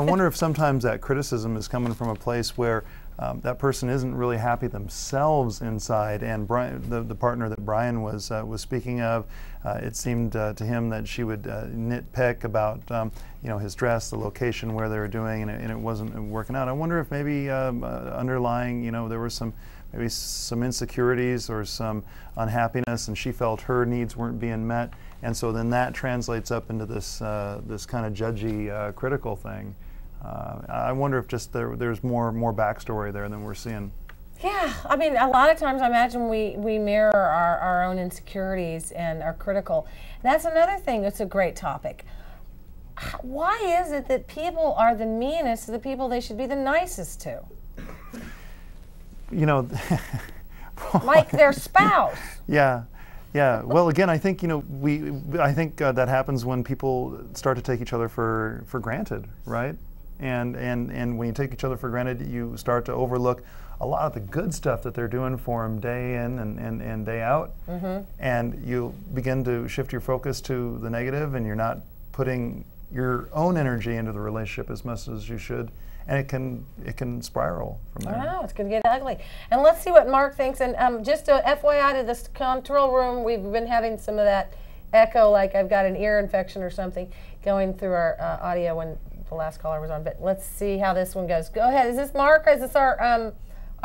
wonder if sometimes that criticism is coming from a place where that person isn't really happy themselves inside. And Brian, the partner that Brian was speaking of, it seemed to him that she would nitpick about his dress, the location where they were doing, and it wasn't working out. I wonder if maybe underlying, there was maybe some insecurities or some unhappiness, and she felt her needs weren't being met, and so then that translates up into this this kind of judgy, critical thing. I wonder if just there's more backstory there than we're seeing. Yeah, I mean, a lot of times I imagine we mirror our own insecurities and are critical. And that's another thing that's a great topic. Why is it that people are the meanest to the people they should be the nicest to? You know, like their spouse. Yeah, yeah. Well, again, I think, you know, I think that happens when people start to take each other for granted, right? And when you take each other for granted, you start to overlook a lot of the good stuff that they're doing for them day in and day out. Mm-hmm. And you begin to shift your focus to the negative, and you're not putting your own energy into the relationship as much as you should, and it can spiral from there. I know, it's going to get ugly. And let's see what Mark thinks. And just a FYI to this control room, we've been having some of that echo, like I've got an ear infection or something going through our audio when the last caller was on. But let's see how this one goes. Go ahead. Is this Mark, or is this our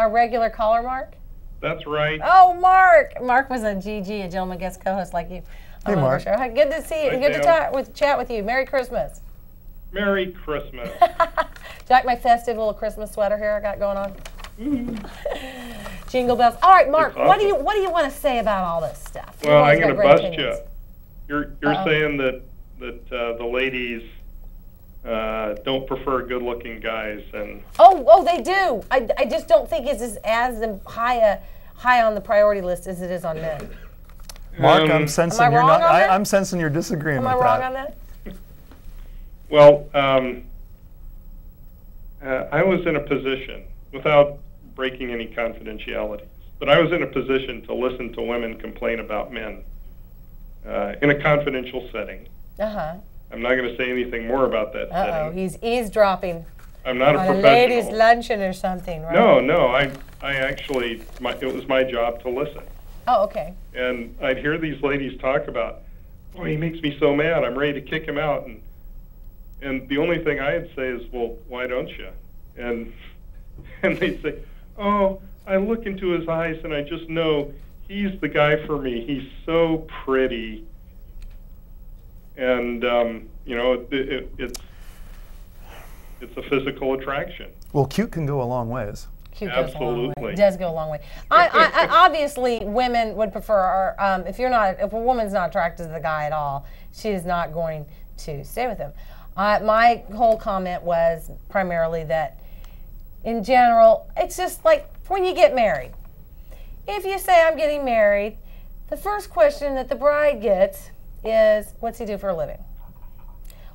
regular caller, Mark? That's right. Oh, Mark! Mark was a GG, a gentleman guest co-host like you. Hey, Mark. Hi, good to see you. Hey, good to chat with you. Merry Christmas. Merry Christmas. Do you like my festive little Christmas sweater here I got going on? Mm-hmm. Jingle bells. All right, Mark. Awesome. What do you want to say about all this stuff? Well, I'm going to bust opinions. you. You're saying that the ladies don't prefer good-looking guys, and oh, they do. I just don't think it's as high on the priority list as it is on men. Mark, I'm sensing you're not. I'm sensing you're disagreeing with that. Am I wrong on that? Well, I was in a position, without breaking any confidentialities, but I was in a position to listen to women complain about men in a confidential setting. Uh-huh. I'm not going to say anything more about that setting. He's eavesdropping. I'm not a professional. A ladies' luncheon or something, right? No. I actually, it was my job to listen. Oh, okay. And I'd hear these ladies talk about, boy, he makes me so mad, I'm ready to kick him out. And the only thing I'd say is, well, why don't you? And they'd say, oh, I look into his eyes and I just know he's the guy for me. He's so pretty. And, you know, it's a physical attraction. Well, cute can go a long ways. Cute goes a long way. It does go a long way. I obviously, women would prefer, if a woman's not attracted to the guy at all, she is not going to stay with him. My whole comment was primarily that, in general, it's just like when you get married. If you say, I'm getting married, the first question that the bride gets is, what's he do for a living?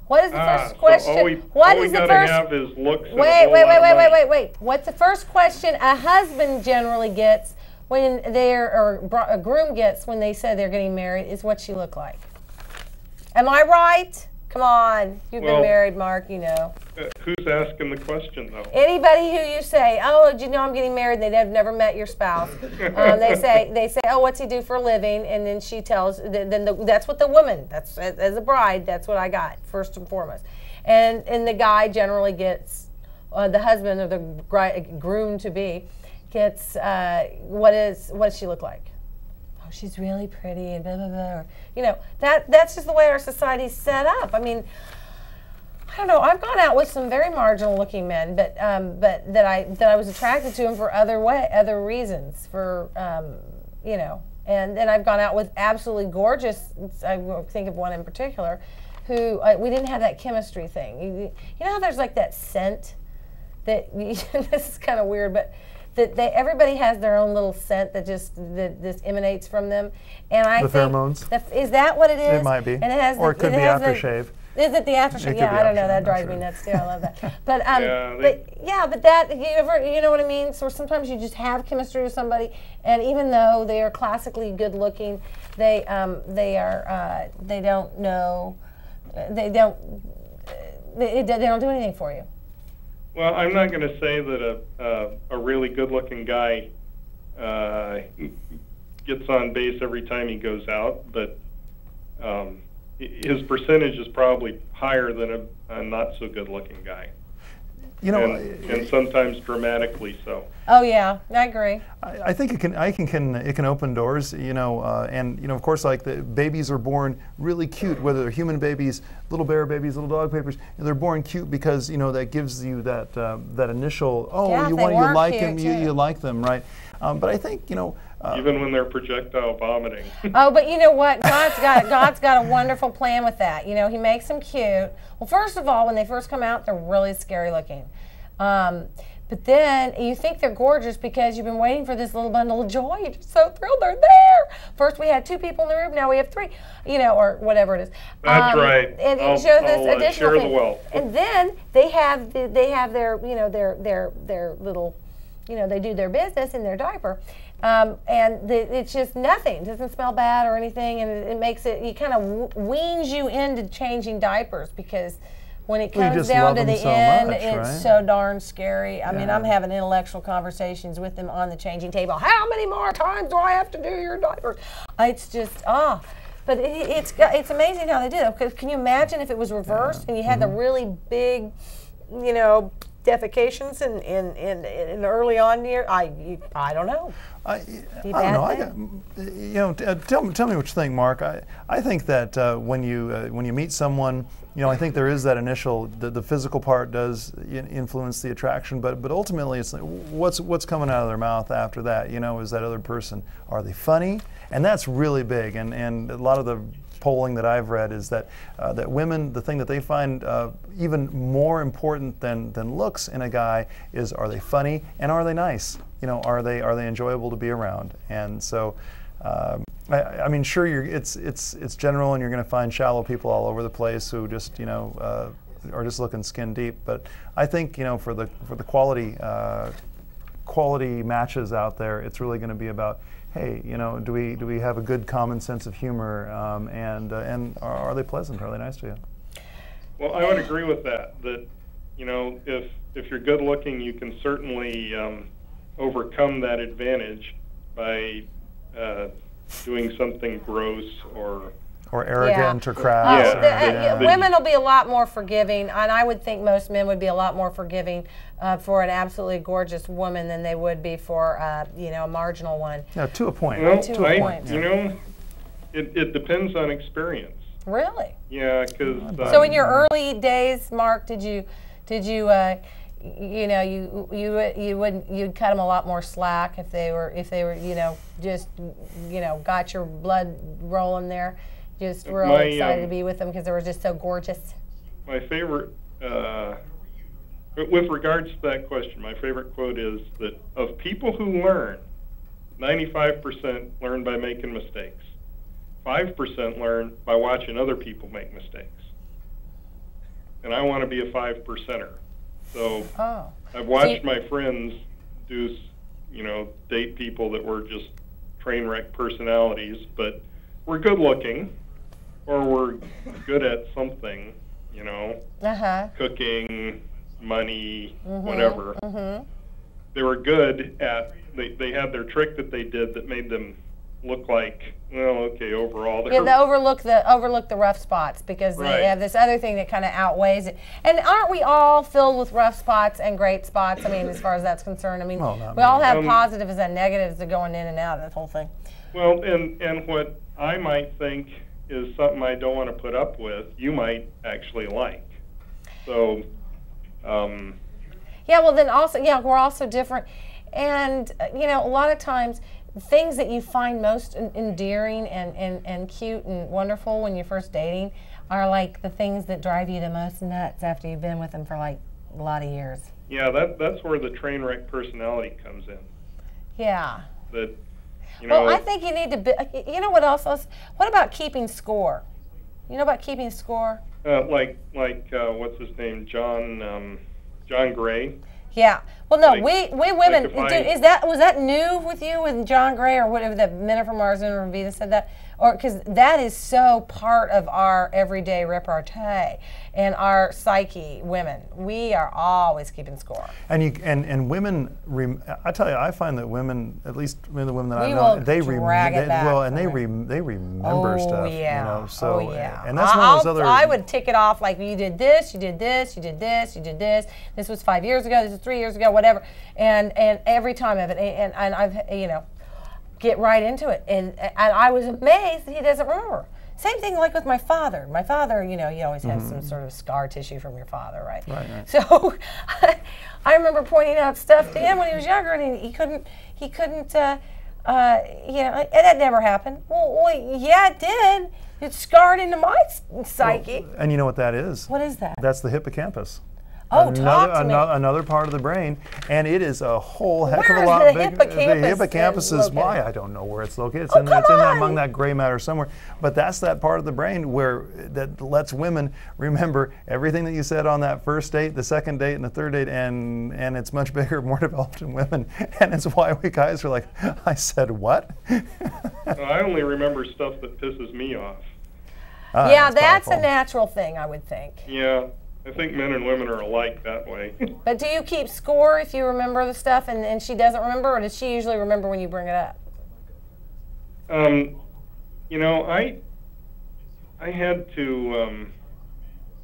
What is the first question? So all we gotta have is looks. Wait. What's the first question a husband generally gets when a groom gets when they say they're getting married is, what's she look like? Am I right? Come on, you've been married, Mark, you know. Who's asking the question, though? Anybody who you say, oh, did you know I'm getting married, and they've never met your spouse. They say, oh, what's he do for a living? And then she tells, that's what the woman, that's as a bride, that's what I got, first and foremost. And the guy generally gets, the husband or the groom-to-be gets, what does she look like? Oh, she's really pretty and blah, blah, blah. Or, you know, that's just the way our society's set up. I mean, I don't know. I've gone out with some very marginal-looking men, but that I was attracted to them for other reasons. For you know, and then I've gone out with absolutely gorgeous. I think of one in particular, who we didn't have that chemistry thing. You know how there's like that scent that this is kind of weird, but that everybody has their own little scent that this emanates from them, and I think pheromones. Is that what it is? It might be, and it has or it could be aftershave. Is it the aftershave? Yeah, I don't know. That drives me nuts too. I love that. But but that you know what I mean. So sometimes you just have chemistry with somebody, and even though they are classically good looking, they don't do anything for you. Well, I'm not going to say that a really good-looking guy gets on base every time he goes out, but his percentage is probably higher than a not so good-looking guy. You know, and sometimes dramatically so. Oh yeah, I agree. I think it can open doors, you know, and you know, of course, like the babies are born really cute, whether they're human babies, little bear babies, little dog babies. They're born cute because you know that gives you that that initial yeah, you like them, you like them, right? But I think you know. Even when they're projectile vomiting. Oh, but you know what? God's got a wonderful plan with that. You know, He makes them cute. Well, first of all, when they first come out, they're really scary looking. But then you think they're gorgeous because you've been waiting for this little bundle of joy. You're just so thrilled they're there. First we had 2 people in the room, now we have 3, you know, or whatever it is. That's right. And it shows this additional share thing. the wealth. And then they have their, you know, their little, you know, they do their business in their diaper. And it's just nothing. It doesn't smell bad or anything, and it makes it kind of weans you into changing diapers because when it comes down to the end, it's so darn scary. I mean, I'm having intellectual conversations with them on the changing table. How many more times do I have to do your diapers? It's just but it's amazing how they do it. Because can you imagine if it was reversed and you had the really big, you know, defecations in early on year? I don't know. I don't know. You know, tell me what you think, Mark. I think that when you meet someone, you know, I think there is that initial the physical part does influence the attraction, but ultimately it's like, what's coming out of their mouth after that. You know, is that other person, are they funny? And that's really big. And a lot of the polling that I've read is that that women, the thing that they find even more important than looks in a guy is, are they funny and are they nice? You know, are they enjoyable to be around? And so, I mean, sure, it's general, and you're going to find shallow people all over the place who just, you know, are just looking skin deep. But I think, you know, for the quality matches out there, it's really going to be about, hey, you know, do we have a good common sense of humor, and are they pleasant? Are they nice to you? Well, I would agree with that. That, you know, if you're good looking, you can certainly overcome that advantage by doing something gross or arrogant or crass. Women will be a lot more forgiving, and I would think most men would be a lot more forgiving for an absolutely gorgeous woman than they would be for you know, a marginal one. Yeah, to a point. Well, to a point. You know, it depends on experience. Really? Yeah, because. So in your early days, Mark, did you you know, you'd cut them a lot more slack if they were you know, just, you know, got your blood rolling there, just real excited to be with them because they were just so gorgeous. My favorite, with regards to that question, my favorite quote is that of people who learn, 95% learn by making mistakes. 5% learn by watching other people make mistakes. And I want to be a 5%er. So I've watched my friends do, you know, date people that were just train wreck personalities, but we're good looking, or we're good at something, you know, cooking, money, whatever. They were good at, they had their trick that they did that made them look like, well, okay, overall. Yeah, they overlook the rough spots because they have this other thing that kind of outweighs it. And aren't we all filled with rough spots and great spots? I mean, as far as that's concerned, I mean, we all have positives and negatives that going in and out of that whole thing. Well, and what I might think is something I don't want to put up with, you might actually like. So. Yeah, well, then also, yeah, we're also different, and you know, a lot of times, things that you find most endearing and cute and wonderful when you're first dating are like the things that drive you the most nuts after you've been with them for like a lot of years. Yeah, that's where the train wreck personality comes in. Yeah. That, you know. Well, I think you need to. You know what else? What about keeping score? You know about keeping score? Like what's his name? John Gray. Yeah. Well, no, like, we women. Was that new with you with John Gray or whatever that Men Are From Mars and Venus said that? or because that is so part of our everyday repartee and our psyche. Women, we are always keeping score. And women, I tell you, I find that women, at least the women that I've will known, they drag it back they remember stuff. Yeah. You know, so oh yeah. and that's one of those other. I would tick it off like you did this, you did this, you did this, you did this. This was 5 years ago. This was 3 years ago. Whatever. And every time of it, and I've get right into it. And I was amazed that he doesn't remember. Same thing like with my father. My father, you always have some sort of scar tissue from your father, right? Right. So I remember pointing out stuff to him when he was younger, and he couldn't, and that never happened. Well, yeah, it did. It scarred into my psyche. Well, and you know what that is? What is that? That's the hippocampus. Oh, talk to me. Another part of the brain, and it is a whole heck of a Where's lot the bigger. The hippocampus is why I don't know where it's located. It's among that gray matter somewhere. But that's that part of the brain that lets women remember everything that you said on that first date, the second date, and the third date, and it's much bigger, more developed in women, and it's why we guys are like, I said what? I only remember stuff that pisses me off. Yeah, that's a natural thing, I would think. Yeah. I think men and women are alike that way. But do you keep score if you remember the stuff and she doesn't remember, or does she usually remember when you bring it up? I had to,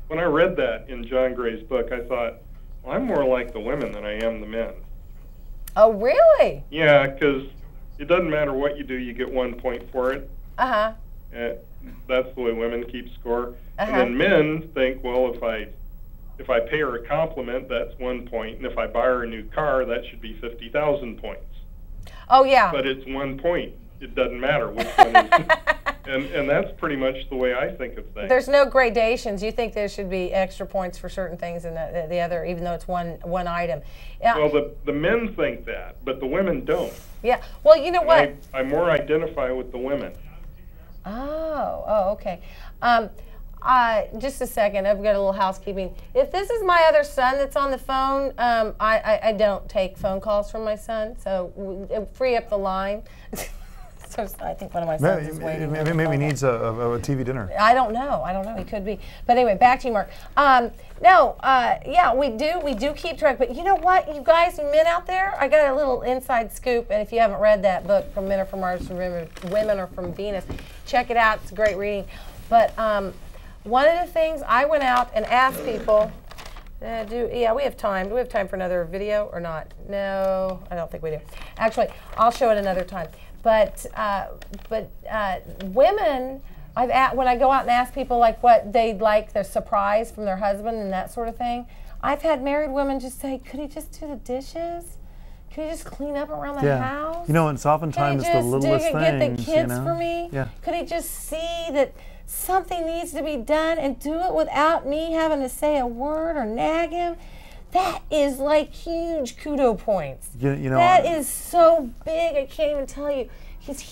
when I read that in John Gray's book, I thought, well, I'm more like the women than I am the men. Oh, really? Yeah, because it doesn't matter what you do, you get 1 point for it. Uh-huh. That's the way women keep score. And then men think, well, if I pay her a compliment, that's 1 point, and if I buy her a new car, that should be 50,000 points. Oh yeah. But it's 1 point. It doesn't matter which one is. And that's pretty much the way I think of things. There's no gradations. You think there should be extra points for certain things and the other, even though it's one item. Well, the men think that, but the women don't. Yeah. Well, you know what? I more identify with the women. Oh, okay. Just a second, I've got a little housekeeping. If this is my other son that's on the phone, I don't take phone calls from my son, so free up the line. So I think one of my sons is waiting. Maybe he needs a TV dinner. I don't know. He could be. But anyway, back to you, Mark. Yeah, we do keep track. But you know what, you guys, men out there, I got a little inside scoop. And if you haven't read that book, From Men Are From Mars, From Women Are From Venus, check it out. It's a great reading. But one of the things I went out and asked people. We have time. Do we have time for another video or not? No, I don't think we do. Actually, I'll show it another time. But women, when I go out and ask people like what they'd like, their surprise from their husband and that sort of thing, I've had married women just say, could he just do the dishes? Could he just clean up around the house? It's oftentimes the littlest things. Could he just get the kids for me? Yeah. Could he just see that something needs to be done and do it without me having to say a word or nag him? That is like huge kudo points. That is so big, I can't even tell you. He's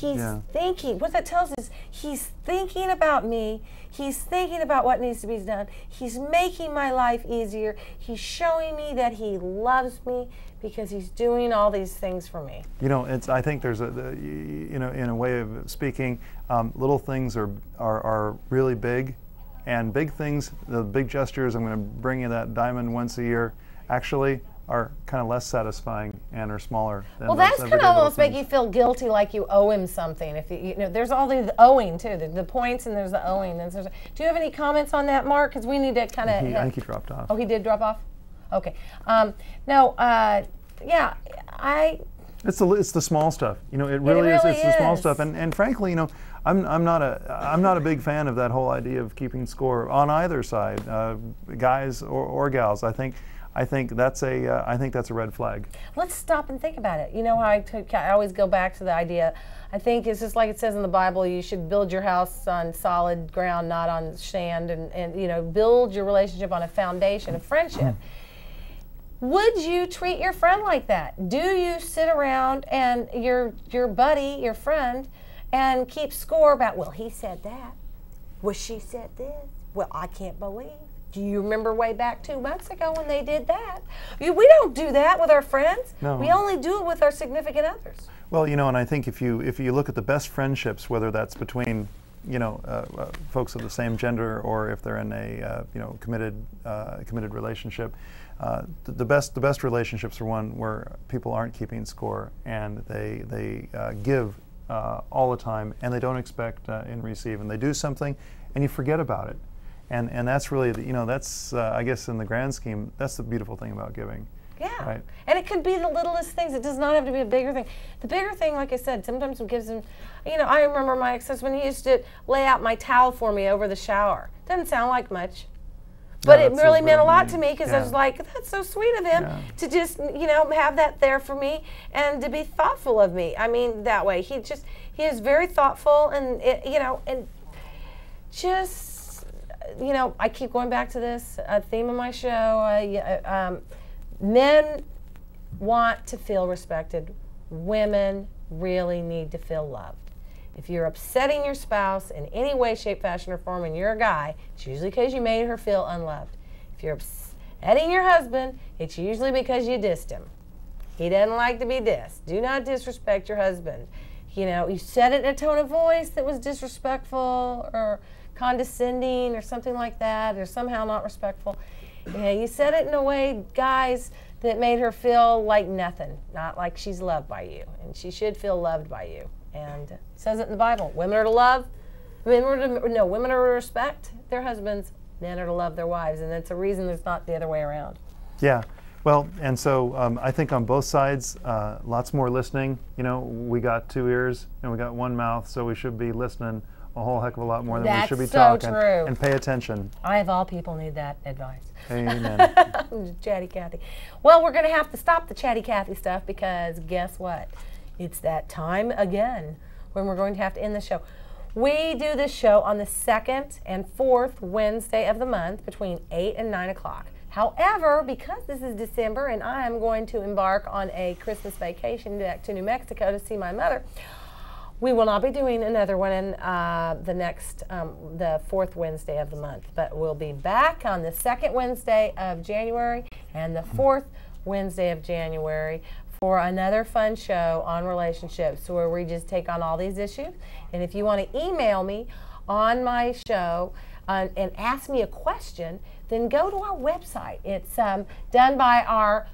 thinking, what that tells us is he's thinking about me. He's thinking about what needs to be done. He's making my life easier. He's showing me that he loves me because he's doing all these things for me. I think there's in a way of speaking, little things are really big, and big things, the big gestures, I'm going to bring you that diamond once a year, actually are kind of less satisfying and are smaller. Well, that's kind of almost make you feel guilty, like you owe him something. If there's all the owing too, the points, and there's the owing. Do you have any comments on that, Mark? Because we need to kind of. I think he dropped off. Oh, he did drop off. Okay. It's the small stuff. It really is. It's the small stuff. And frankly, I'm not a big fan of that whole idea of keeping score on either side, guys or gals. I think that's a red flag. Let's stop and think about it. How I always go back to the idea. I think it's just like it says in the Bible, you should build your house on solid ground, not on sand, and build your relationship on a foundation of friendship. Would you treat your friend like that? Do you sit around and your buddy, your friend, and keep score about, well, he said that. Well, she said this. Well, I can't believe. Do you remember way back 2 months ago when they did that? We don't do that with our friends. No. We only do it with our significant others. Well, you know, and I think if you look at the best friendships, whether that's between, you know, folks of the same gender, or if they're in a you know, committed relationship, the best relationships are one where people aren't keeping score, and they give all the time, and they don't expect in receive, and they do something, and you forget about it, and that's really you know, that's I guess in the grand scheme, that's the beautiful thing about giving. Yeah, right. And it could be the littlest things. It does not have to be a bigger thing. The bigger thing, like I said, sometimes it gives them, you know, I remember my ex-husband, he used to lay out my towel for me over the shower. Doesn't sound like much, but it really meant a lot to me, because I was like, that's so sweet of him to just, you know, have that there for me and to be thoughtful of me. I mean, that way. He is very thoughtful, and, you know, and just, you know, I keep going back to this theme of my show. Men want to feel respected. Women really need to feel loved. If you're upsetting your spouse in any way, shape, fashion, or form, and you're a guy, it's usually because you made her feel unloved. If you're upsetting your husband, it's usually because you dissed him. He doesn't like to be dissed. Do not disrespect your husband. You know, you said it in a tone of voice that was disrespectful or condescending or something like that, or somehow not respectful. Yeah, you said it in a way, guys, that made her feel like nothing, not like she's loved by you, and she should feel loved by you. And it says it in the Bible. Women are to love, women are to respect their husbands, men are to love their wives, and that's a reason it's not the other way around. Yeah, well, and so I think on both sides, lots more listening. You know, we got 2 ears and we got 1 mouth, so we should be listening a whole heck of a lot more than we should be talking. True. And pay attention. I, of all people, need that advice. Amen. Chatty Cathy. Well, we're going to have to stop the Chatty Cathy stuff, because guess what? It's that time again when we're going to have to end the show. We do this show on the 2nd and 4th Wednesday of the month between 8 and 9 o'clock. However, because this is December and I am going to embark on a Christmas vacation back to New Mexico to see my mother, we will not be doing another one in the 4th Wednesday of the month, but we'll be back on the 2nd Wednesday of January and the 4th Wednesday of January for another fun show on relationships, where we just take on all these issues. And if you want to email me on my show and ask me a question, then go to our website. It's done by our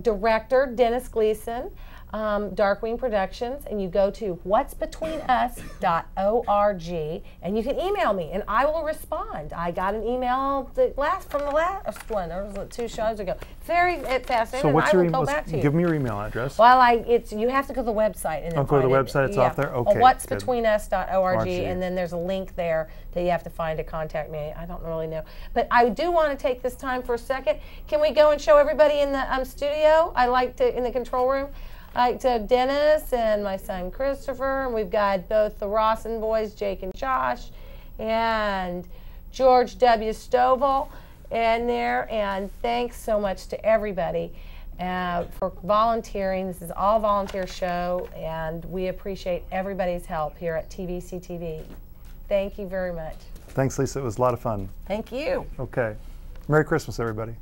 director, Dennis Gleason, Darkwing Productions, and you go to whatsbetweenus.org, and you can email me and I will respond. I got an email from the last one, there was 2 shows ago. Very fascinating. So what's and I your will go email? back to you. Give me your email address. Well, you have to go to the website and then go to the website. It's off there. Okay. Whatsbetweenus.org, and then there's a link there that you have to find to contact me. I don't really know, but I do want to take this time for a second. Can we go and show everybody in the studio? I like to in the control room. I like to have Dennis and my son Christopher, and we've got both the Rawson boys, Jake and Josh, and George W. Stovall in there. And thanks so much to everybody for volunteering. This is all volunteer show, and we appreciate everybody's help here at TVC-TV. Thank you very much. Thanks, Lisa. It was a lot of fun. Thank you. Okay. Merry Christmas, everybody.